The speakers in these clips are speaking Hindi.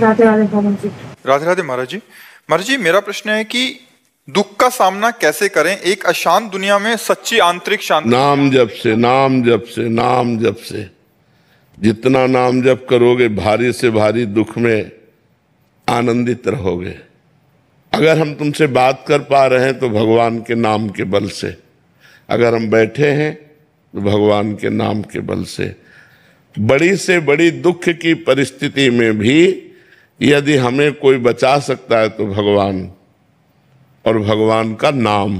राधे राधे भगवान जी। राधे राधे महाराज जी। महाराज जी, मेरा प्रश्न है कि दुख का सामना कैसे करें एक अशांत दुनिया में सच्ची आंतरिक शांति? नाम जप से, नाम जप से, नाम जप से। जितना नाम जप करोगे भारी से भारी दुख में आनंदित रहोगे। अगर हम तुमसे बात कर पा रहे हैं तो भगवान के नाम के बल से, अगर हम बैठे हैं तो भगवान के नाम के बल से। बड़ी से बड़ी दुख की परिस्थिति में भी यदि हमें कोई बचा सकता है तो भगवान, और भगवान का नाम।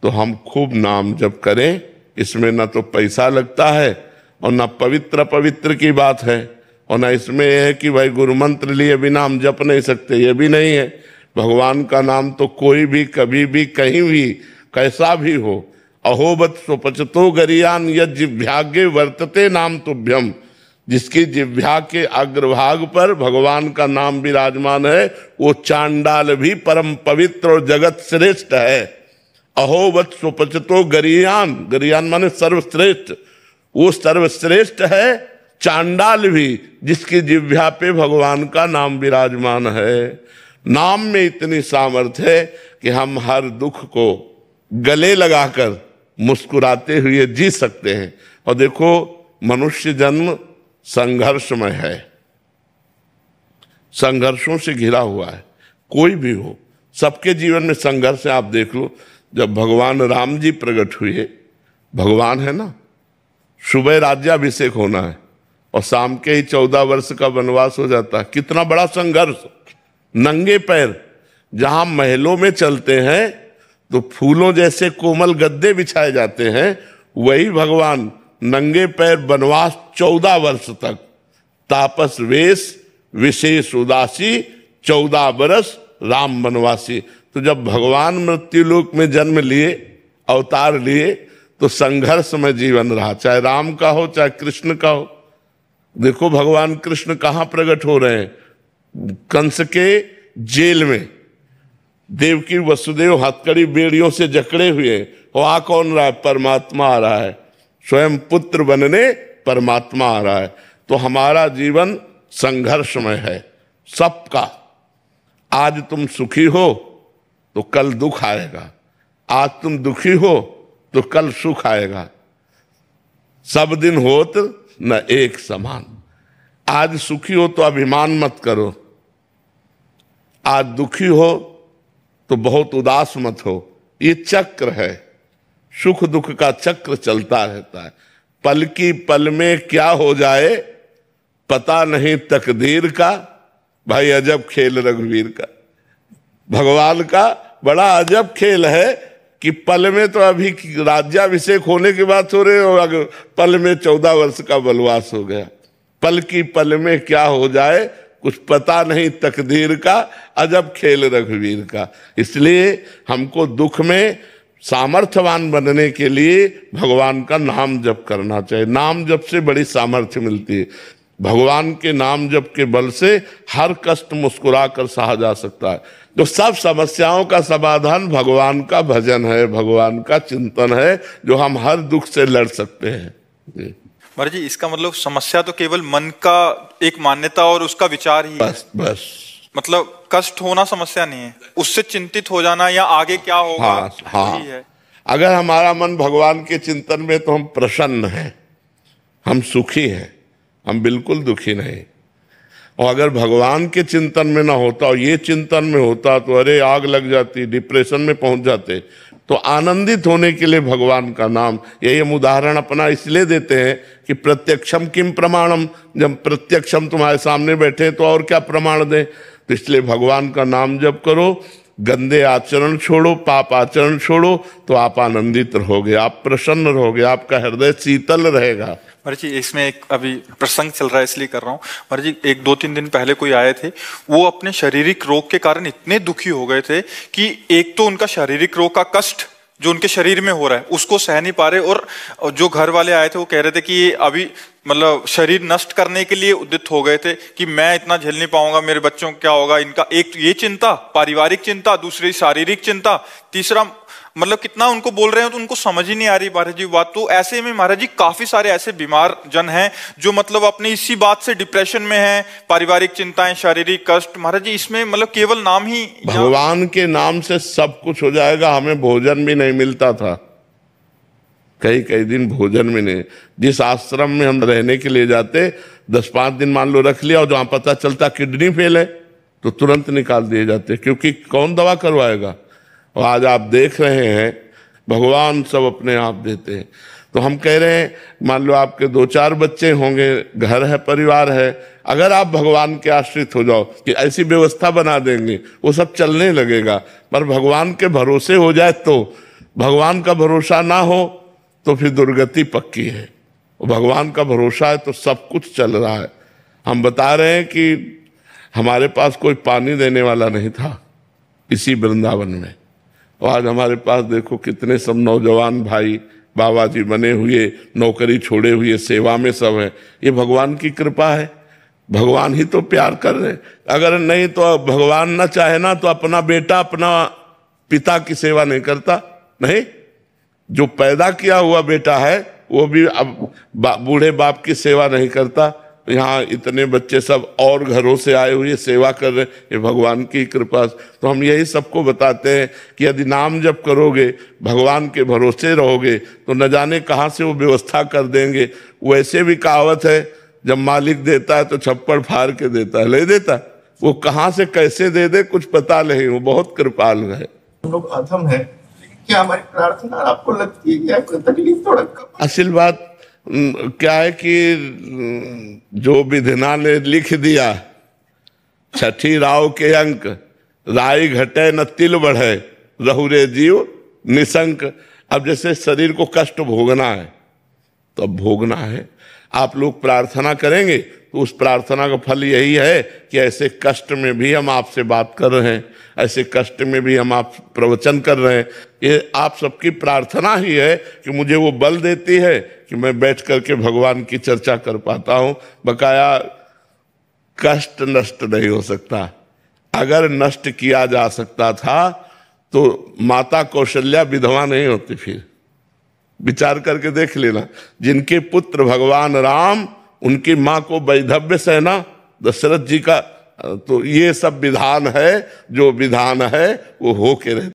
तो हम खूब नाम जप करें। इसमें ना तो पैसा लगता है और ना पवित्र की बात है, और ना इसमें यह है कि भाई गुरु मंत्र लिए बिना हम जप नहीं सकते, ये भी नहीं है। भगवान का नाम तो कोई भी कभी भी कहीं भी कैसा भी हो। अहोबत स्वपचतो गरियान यद जिह्वाग्रे वर्तते नाम तुभ्यम। जिसकी जिह्वा के अग्रभाग पर भगवान का नाम विराजमान है वो चांडाल भी परम पवित्र और जगत श्रेष्ठ है। अहोबत स्वपचतो गरियान, गरियान माने सर्वश्रेष्ठ, वो सर्वश्रेष्ठ है। चांडाल भी जिसकी जिह्वा पे भगवान का नाम विराजमान है। नाम में इतनी सामर्थ्य है कि हम हर दुख को गले लगाकर मुस्कुराते हुए जी सकते हैं। और देखो, मनुष्य जन्म संघर्षमय है, संघर्षों से घिरा हुआ है। कोई भी हो, सबके जीवन में संघर्ष है। आप देख लो, जब भगवान राम जी प्रकट हुए, भगवान है ना, सुबह राज्याभिषेक होना है और शाम के ही 14 वर्ष का वनवास हो जाता है। कितना बड़ा संघर्ष। नंगे पैर जहां महलों में चलते हैं तो फूलों जैसे कोमल गद्दे बिछाए जाते हैं, वही भगवान नंगे पैर वनवास 14 वर्ष तक, तापस वेश विशेष उदासी 14 बरस राम वनवासी। तो जब भगवान मृत्युलोक में जन्म लिए, अवतार लिए, तो संघर्ष में जीवन रहा, चाहे राम का हो चाहे कृष्ण का हो। देखो भगवान कृष्ण कहाँ प्रकट हो रहे हैं? कंस के जेल में। देवकी वसुदेव हथकड़ी बेड़ियों से जकड़े हुए, वो आ कौन रहा है? परमात्मा आ रहा है। स्वयं पुत्र बनने परमात्मा आ रहा है। तो हमारा जीवन संघर्षमय है सबका। आज तुम सुखी हो तो कल दुख आएगा, आज तुम दुखी हो तो कल सुख आएगा। सब दिन होत न एक समान। आज सुखी हो तो अभिमान मत करो, आज दुखी हो तो बहुत उदास मत हो। ये चक्र है, सुख दुख का चक्र चलता रहता है। पल की पल में क्या हो जाए पता नहीं तकदीर का। भाई अजब खेल रघुवीर का, भगवान का बड़ा अजब खेल है कि पल में तो अभी राज्याभिषेक होने की बात हो रही है और पल में 14 वर्ष का वनवास हो गया। पल की पल में क्या हो जाए कुछ पता नहीं तकदीर का, अजब खेल रघुवीर का। इसलिए हमको दुख में सामर्थ्यवान बनने के लिए भगवान का नाम जप करना चाहिए। नाम जप से बड़ी सामर्थ्य मिलती है। भगवान के नाम जप के बल से हर कष्ट मुस्कुरा कर सहा जा सकता है। तो सब समस्याओं का समाधान भगवान का भजन है, भगवान का चिंतन है, जो हम हर दुख से लड़ सकते हैं। महाराज जी, इसका मतलब समस्या तो केवल मन का एक मान्यता और उसका विचार ही बस है। बस मतलब कष्ट होना समस्या नहीं है, उससे चिंतित हो जाना या आगे क्या होगा। हाँ, वही है। अगर हमारा मन भगवान के चिंतन में तो हम प्रसन्न हैं, हम सुखी हैं, हम बिल्कुल दुखी नहीं। और अगर भगवान के चिंतन में ना होता और ये चिंतन में होता तो अरे आग लग जाती, डिप्रेशन में पहुंच जाते। तो आनंदित होने के लिए भगवान का नाम, यही हम उदाहरण अपना इसलिए देते हैं कि प्रत्यक्षम किम प्रमाणम। जब प्रत्यक्षम तुम्हारे सामने बैठे तो और क्या प्रमाण दें। तो इसलिए भगवान का नाम जप करो, गंदे आचरण छोड़ो, पाप आचरण छोड़ो, तो आप आनंदित रहोगे, आप प्रसन्न रहोगे, आपका हृदय शीतल रहेगा। महाराज जी, इसमें एक अभी प्रसंग चल रहा है इसलिए कर रहा हूँ। महाराज जी, 1-2-3 दिन पहले कोई आए थे, वो अपने शारीरिक रोग के कारण इतने दुखी हो गए थे कि एक तो उनका शारीरिक रोग का कष्ट जो उनके शरीर में हो रहा है उसको सह नहीं पा रहे, और जो घर वाले आए थे वो कह रहे थे कि ये अभी मतलब शरीर नष्ट करने के लिए उद्यत हो गए थे कि मैं इतना झेल नहीं पाऊंगा, मेरे बच्चों को क्या होगा। इनका एक ये चिंता, पारिवारिक चिंता, दूसरी शारीरिक चिंता, तीसरा मतलब कितना उनको बोल रहे हैं तो उनको समझ ही नहीं आ रही महाराज जी बात। तो ऐसे में महाराज जी काफी सारे ऐसे बीमार जन हैं जो मतलब अपनी इसी बात से डिप्रेशन में हैं, पारिवारिक चिंताएं, शारीरिक कष्ट। महाराज जी इसमें मतलब केवल नाम ही, भगवान के नाम से सब कुछ हो जाएगा। हमें भोजन भी नहीं मिलता था, कई कई दिन भोजन भी नहीं। जिस आश्रम में हम रहने के लिए जाते 10-5 दिन मान लो रख लिया, और जहां पता चलता किडनी फेल है तो तुरंत निकाल दिए जाते, क्योंकि कौन दवा करवाएगा। और आज आप देख रहे हैं भगवान सब अपने आप देते हैं। तो हम कह रहे हैं, मान लो आपके 2-4 बच्चे होंगे, घर है, परिवार है, अगर आप भगवान के आश्रित हो जाओ कि ऐसी व्यवस्था बना देंगे वो सब चलने लगेगा। पर भगवान के भरोसे हो जाए तो, भगवान का भरोसा ना हो तो फिर दुर्गति पक्की है। भगवान का भरोसा है तो सब कुछ चल रहा है। हम बता रहे हैं कि हमारे पास कोई पानी देने वाला नहीं था इसी वृंदावन में, और आज हमारे पास देखो कितने सब नौजवान भाई बाबा जी बने हुए, नौकरी छोड़े हुए सेवा में सब है। ये भगवान की कृपा है, भगवान ही तो प्यार कर रहे हैं। अगर नहीं तो भगवान ना चाहे ना तो अपना बेटा अपना पिता की सेवा नहीं करता। नहीं, जो पैदा किया हुआ बेटा है वो भी अब बूढ़े बाप की सेवा नहीं करता। यहाँ इतने बच्चे सब और घरों से आए हुए सेवा कर रहे, ये भगवान की कृपा। तो हम यही सबको बताते हैं कि यदि नाम जप करोगे, भगवान के भरोसे रहोगे, तो न जाने कहाँ से वो व्यवस्था कर देंगे। वैसे भी कहावत है, जब मालिक देता है तो छप्पड़ फाड़ के देता है, ले देता। वो कहाँ से कैसे दे दे कुछ पता नहीं, वो बहुत कृपालु है। हम लोग अधम है, क्या हमारी प्रार्थना आपको लगती है कोई तकलीफ थोड़ा? असल बात क्या है कि जो विधिना ने लिख दिया, छठी राव के अंक, राई घटे न तिल बढ़े, रहु रे जीव निशंक। अब जैसे शरीर को कष्ट भोगना है तो अब भोगना है। आप लोग प्रार्थना करेंगे तो उस प्रार्थना का फल यही है कि ऐसे कष्ट में भी हम आपसे बात कर रहे हैं, ऐसे कष्ट में भी हम आप प्रवचन कर रहे हैं। ये आप सबकी प्रार्थना ही है कि मुझे वो बल देती है कि मैं बैठ करके भगवान की चर्चा कर पाता हूँ। बकाया कष्ट नष्ट नहीं हो सकता। अगर नष्ट किया जा सकता था तो माता कौशल्या विधवा नहीं होती। फिर विचार करके देख लेना, जिनके पुत्र भगवान राम, उनकी माँ को वैधव्य सहना दशरथ जी का, तो ये सब विधान है, जो विधान है वो हो के रहता।